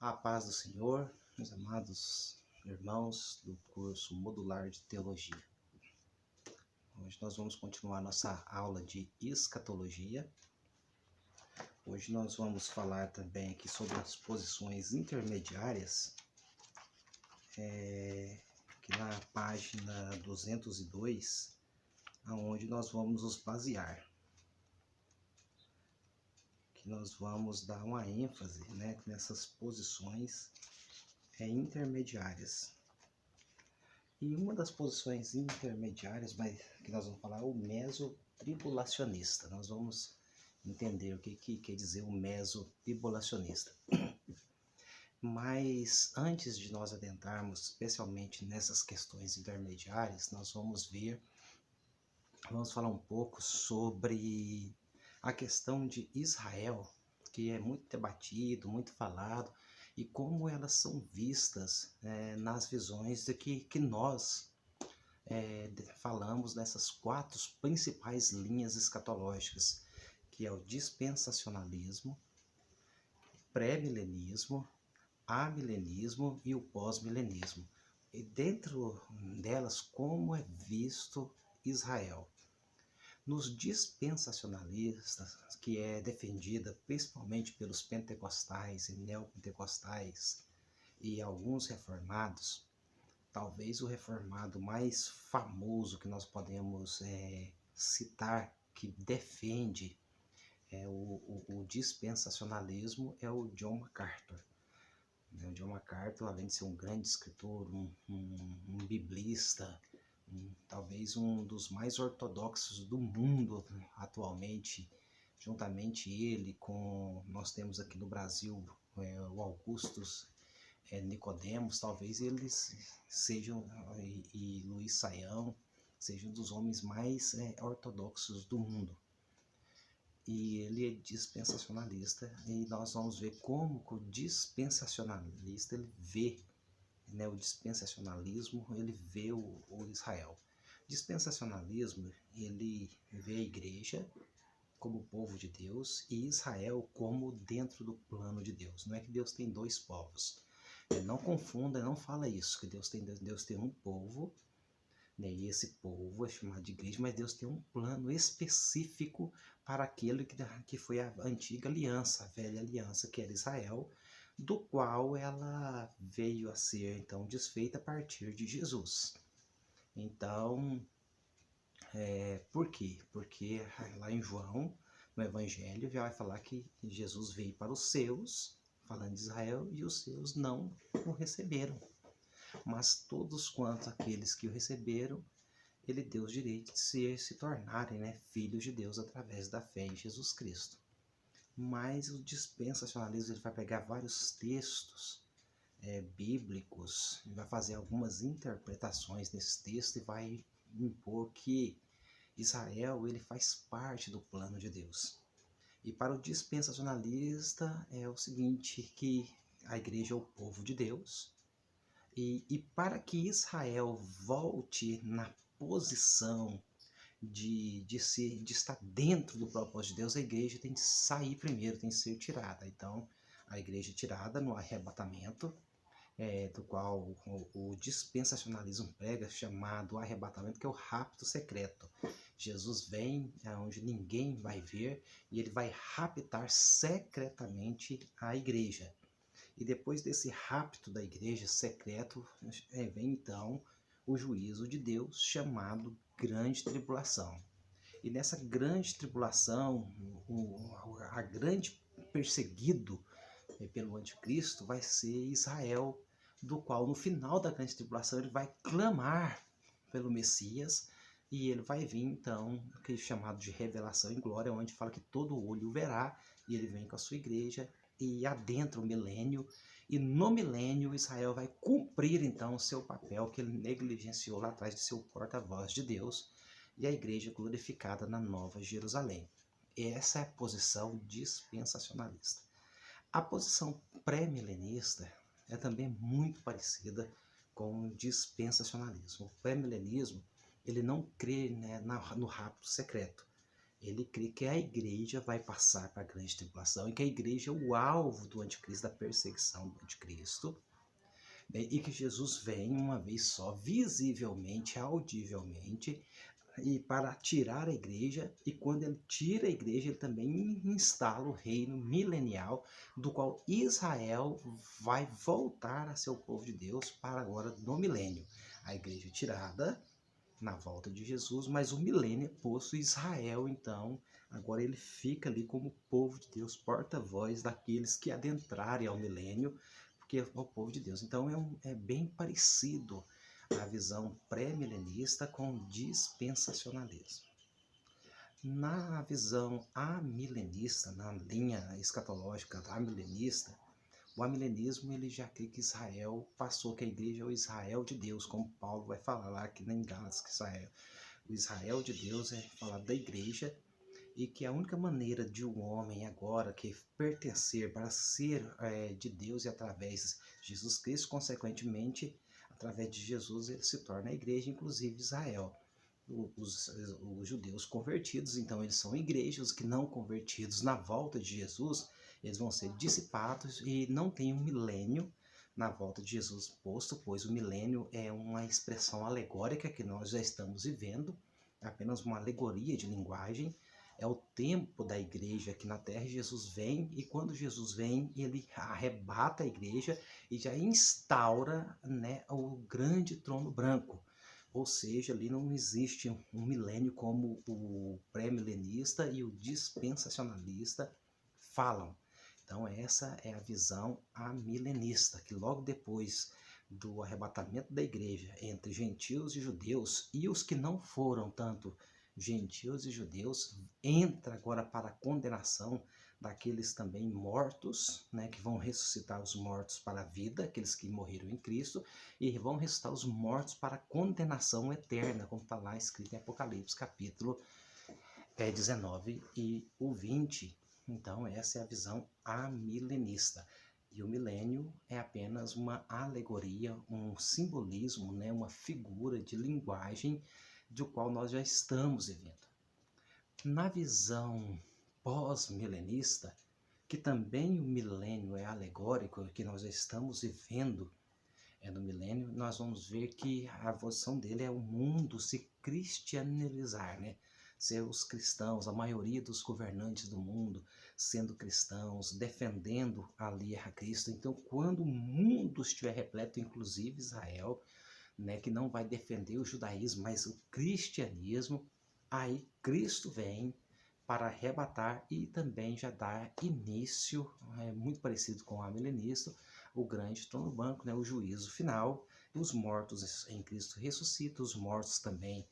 A paz do Senhor, meus amados irmãos do curso modular de teologia. Hoje nós vamos continuar nossa aula de escatologia. Hoje nós vamos falar também aqui sobre as posições intermediárias, aqui na página 202, onde nós vamos nos basear. Nós vamos dar uma ênfase, nessas posições intermediárias. E uma das posições intermediárias que nós vamos falar é o mesotribulacionista. Nós vamos entender o que quer dizer o mesotribulacionista. Mas antes de nós adentrarmos especialmente nessas questões intermediárias, nós vamos falar um pouco sobre a questão de Israel, que é muito debatido, muito falado, e como elas são vistas nas visões de que nós falamos nessas 4 principais linhas escatológicas, que é o dispensacionalismo, pré-milenismo, amilenismo e o pós-milenismo. E dentro delas, como é visto Israel? Nos dispensacionalistas, que é defendida principalmente pelos pentecostais e neopentecostais e alguns reformados, talvez o reformado mais famoso que nós podemos citar, que defende o dispensacionalismo, é o John MacArthur. O John MacArthur, além de ser um grande escritor, um biblista, talvez um dos mais ortodoxos do mundo atualmente, juntamente nós temos aqui no Brasil o Augustus Nicodemos, talvez eles sejam, e Luiz Saião, sejam dos homens mais ortodoxos do mundo. E ele é dispensacionalista, e nós vamos ver como o dispensacionalista ele vê o dispensacionalismo, ele vê o Israel. Dispensacionalismo, ele vê a igreja como povo de Deus e Israel como dentro do plano de Deus. Não é que Deus tem 2 povos. Não confunda, não fala isso, que Deus tem um povo, e esse povo é chamado de igreja, mas Deus tem um plano específico para aquele que foi a antiga aliança, a velha aliança, que era Israel, do qual ela veio a ser, então, desfeita a partir de Jesus. Então, por quê? Porque lá em João, no Evangelho, já vai falar que Jesus veio para os seus, falando de Israel, e os seus não o receberam. Mas todos quanto aqueles que o receberam, ele deu o direito de se tornarem filhos de Deus através da fé em Jesus Cristo. Mas o dispensacionalismo ele vai pegar vários textos bíblicos, ele vai fazer algumas interpretações nesse texto e vai impor que Israel ele faz parte do plano de Deus. E para o dispensacionalista é o seguinte, que a igreja é o povo de Deus, e para que Israel volte na posição de estar dentro do propósito de Deus, a igreja tem que sair primeiro, tem que ser tirada. Então, a igreja é tirada no arrebatamento, do qual o dispensacionalismo prega, chamado arrebatamento, que é o rapto secreto. Jesus vem onde ninguém vai ver e ele vai raptar secretamente a igreja. E depois desse rapto da igreja secreto, vem então o juízo de Deus, chamado grande tribulação. E nessa grande tribulação, a grande perseguido pelo anticristo vai ser Israel, do qual no final da grande tribulação ele vai clamar pelo Messias, e ele vai vir então, que é chamado de revelação em glória, onde fala que todo olho o verá, e ele vem com a sua igreja e adentra o milênio, e no milênio Israel vai cumprir então o seu papel que ele negligenciou lá atrás de ser o porta-voz de Deus, e a igreja glorificada na Nova Jerusalém. Essa é a posição dispensacionalista. A posição pré-milenista é também muito parecida com o dispensacionalismo. O pré-milenismo ele não crê no rapto secreto. Ele crê que a igreja vai passar para a grande tribulação e que a igreja é o alvo do anticristo, da perseguição do anticristo, né? E que Jesus vem uma vez só, visivelmente, audivelmente, e para tirar a igreja, e quando ele tira a igreja, ele também instala o reino milenial, do qual Israel vai voltar a ser o povo de Deus para agora no milênio. A igreja tirada na volta de Jesus, mas o milênio é posto Israel, então, agora ele fica ali como povo de Deus, porta-voz daqueles que adentrarem ao milênio, porque é o povo de Deus. Então é bem parecido a visão pré-milenista com o dispensacionalismo. Na visão amilenista, na linha escatológica amilenista, o amilenismo ele já crê que Israel passou, que a igreja é o Israel de Deus, como Paulo vai falar lá aqui em Gálatas, que o Israel de Deus é falar da igreja, e que a única maneira de um homem agora que pertencer para ser de Deus e através de Jesus Cristo, consequentemente, através de Jesus ele se torna a igreja, inclusive Israel. Os judeus convertidos, então eles são igrejas, que não convertidos na volta de Jesus, eles vão ser dissipados e não tem um milênio na volta de Jesus posto, pois o milênio é uma expressão alegórica que nós já estamos vivendo, é apenas uma alegoria de linguagem, é o tempo da igreja aqui na terra. Jesus vem, e quando Jesus vem, ele arrebata a igreja e já instaura, né, o grande trono branco. Ou seja, ali não existe um milênio como o pré-milenista e o dispensacionalista falam. Então essa é a visão amilenista, que logo depois do arrebatamento da igreja entre gentios e judeus, e os que não foram tanto gentios e judeus, entra agora para a condenação daqueles também mortos, né, que vão ressuscitar os mortos para a vida, aqueles que morreram em Cristo, e vão ressuscitar os mortos para a condenação eterna, como está lá escrito em Apocalipse, capítulo 19 e o 20. Então essa é a visão amilenista. E o milênio é apenas uma alegoria, um simbolismo, né, uma figura de linguagem do qual nós já estamos vivendo. Na visão pós-milenista, que também o milênio é alegórico, que nós já estamos vivendo no milênio, nós vamos ver que a posição dele é o mundo se cristianizar, né? Ser os cristãos, a maioria dos governantes do mundo sendo cristãos, defendendo ali a Cristo. Então, quando o mundo estiver repleto, inclusive Israel, né, que não vai defender o judaísmo, mas o cristianismo, aí Cristo vem para arrebatar e também já dar início, muito parecido com o amilenista, o grande trono branco, né, o juízo final. Os mortos em Cristo ressuscitam, os mortos também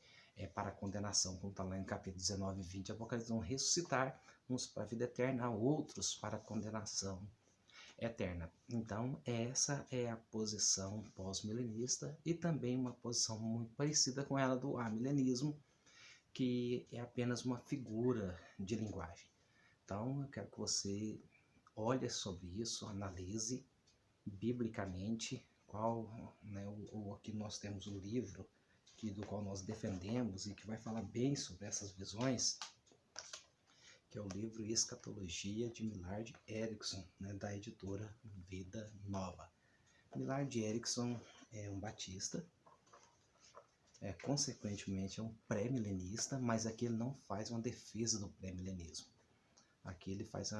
para a condenação, como está lá em capítulo 19 e 20, Apocalipse, vão ressuscitar, uns para a vida eterna, outros para a condenação eterna. Então, essa é a posição pós-milenista e também uma posição muito parecida com ela do amilenismo, que é apenas uma figura de linguagem. Então, eu quero que você olhe sobre isso, analise biblicamente qual, né, aqui nós temos um livro do qual nós defendemos e que vai falar bem sobre essas visões, que é o livro Escatologia de Millard Erickson, né, da editora Vida Nova. Millard Erickson é um batista, consequentemente é um pré-milenista, mas aqui ele não faz uma defesa do pré-milenismo. Aqui ele faz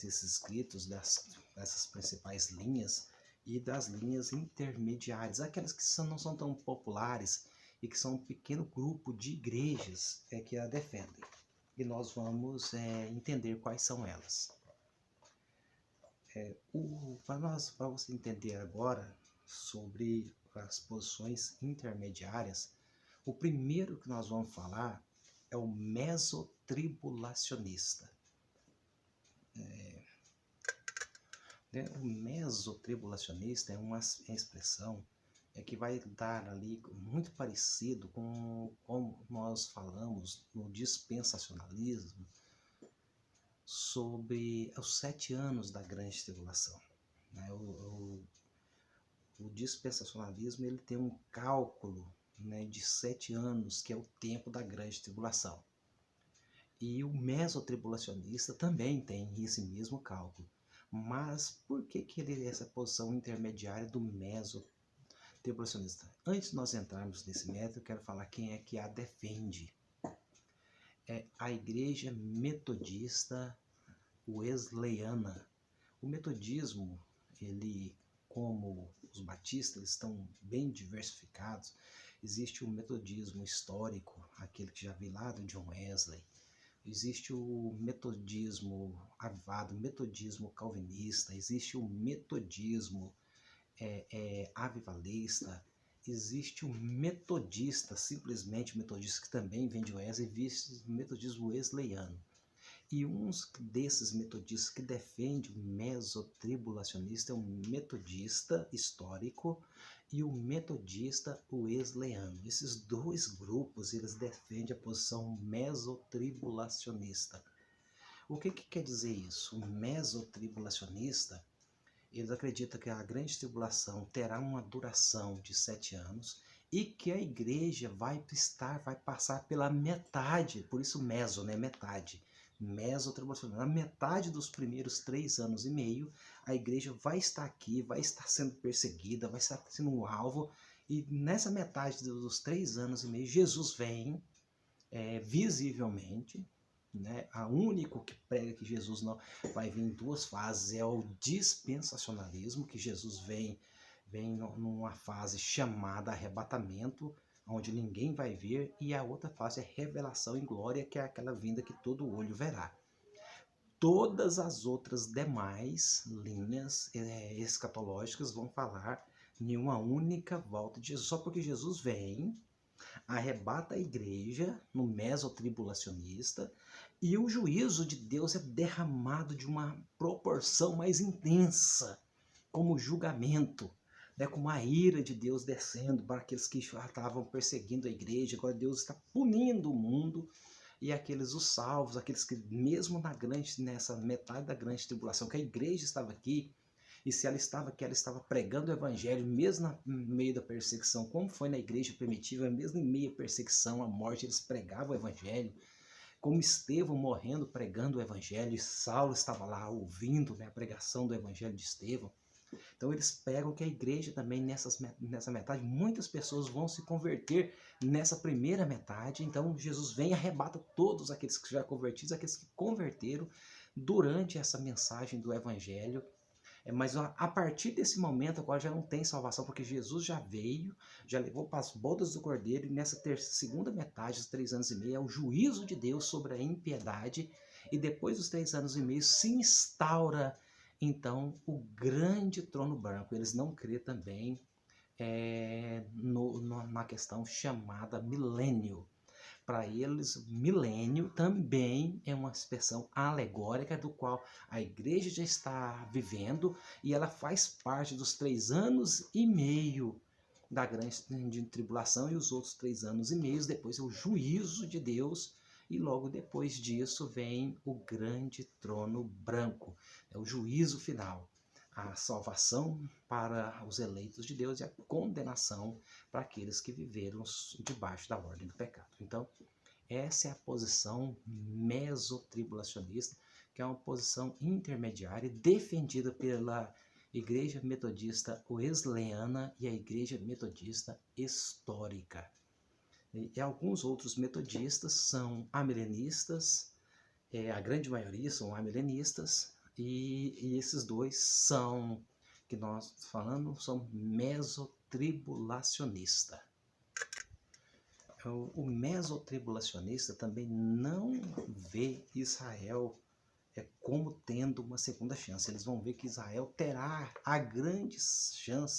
esses escritos dessas principais linhas e das linhas intermediárias, aquelas que não são tão populares e que são um pequeno grupo de igrejas que a defendem. E nós vamos entender quais são elas. Para você entender agora sobre as posições intermediárias, o primeiro que nós vamos falar é o mesotribulacionista. O mesotribulacionista é uma expressão que vai dar ali muito parecido com como nós falamos no dispensacionalismo sobre os 7 anos da grande tribulação. Né? O dispensacionalismo ele tem um cálculo, né, de 7 anos, que é o tempo da grande tribulação. E o mesotribulacionista também tem esse mesmo cálculo. Mas por que ele é essa posição intermediária do mesotribulacionista? Antes de nós entrarmos nesse método, eu quero falar quem é que a defende. É a Igreja Metodista Wesleyana. O metodismo, ele, como os batistas, eles estão bem diversificados. Existe o metodismo histórico, aquele que já veio lá do John Wesley. Existe o metodismo avivado, o metodismo calvinista, existe o metodismo avivalista, existe o metodista, simplesmente metodista, que também vem de Wesley, existe o metodismo wesleyano. E um desses metodistas que defende o mesotribulacionista é o metodista histórico e o metodista wesleyano. Esses dois grupos, eles defendem a posição mesotribulacionista. O que quer dizer isso? O mesotribulacionista, eles acreditam que a grande tribulação terá uma duração de 7 anos e que a igreja vai passar pela metade, por isso meso, né? Metade. Mesotribulacionista. Na metade dos primeiros 3 anos e meio, a igreja vai estar aqui, vai estar sendo perseguida, vai estar sendo um alvo, e nessa metade dos 3 anos e meio, Jesus vem visivelmente, né? A único que prega que Jesus não vai vir em 2 fases é o dispensacionalismo, que Jesus vem numa fase chamada arrebatamento, onde ninguém vai ver, e a outra fase é revelação em glória, que é aquela vinda que todo olho verá. Todas as outras demais linhas escatológicas vão falar em uma única volta de Jesus, só porque Jesus vem, arrebata a igreja no mesotribulacionista, e o juízo de Deus é derramado de uma proporção mais intensa, como julgamento, né, como a ira de Deus descendo para aqueles que já estavam perseguindo a igreja. Agora Deus está punindo o mundo, e aqueles os salvos, aqueles que mesmo nessa metade da grande tribulação, que a igreja estava aqui, e se ela estava aqui, ela estava pregando o evangelho, mesmo no meio da perseguição, como foi na igreja primitiva, mesmo em meio à perseguição, à morte, eles pregavam o evangelho, como Estevão morrendo pregando o evangelho, e Saulo estava lá ouvindo, né, a pregação do evangelho de Estevão. Então eles pegam que a igreja também nessa metade, muitas pessoas vão se converter nessa primeira metade. Então Jesus vem e arrebata todos aqueles que já convertidos, aqueles que converteram durante essa mensagem do evangelho. Mas a partir desse momento agora já não tem salvação, porque Jesus já veio, já levou para as bodas do Cordeiro, e nessa segunda metade, os 3 anos e meio, é o juízo de Deus sobre a impiedade, e depois dos 3 anos e meio se instaura então o grande trono branco. Eles não crêem também na questão chamada milênio. Para eles, milênio também é uma expressão alegórica do qual a igreja já está vivendo, e ela faz parte dos 3 anos e meio da grande tribulação, e os outros 3 anos e meio depois é o juízo de Deus, e logo depois disso vem o grande trono branco, é o juízo final, a salvação para os eleitos de Deus e a condenação para aqueles que viveram debaixo da ordem do pecado. Então, essa é a posição mesotribulacionista, que é uma posição intermediária defendida pela Igreja Metodista Wesleyana e a Igreja Metodista Histórica. E alguns outros metodistas são amilenistas, a grande maioria são amilenistas, e esses dois são, que nós falando, são mesotribulacionistas. O mesotribulacionista também não vê Israel como tendo uma segunda chance. Eles vão ver que Israel terá a grande chance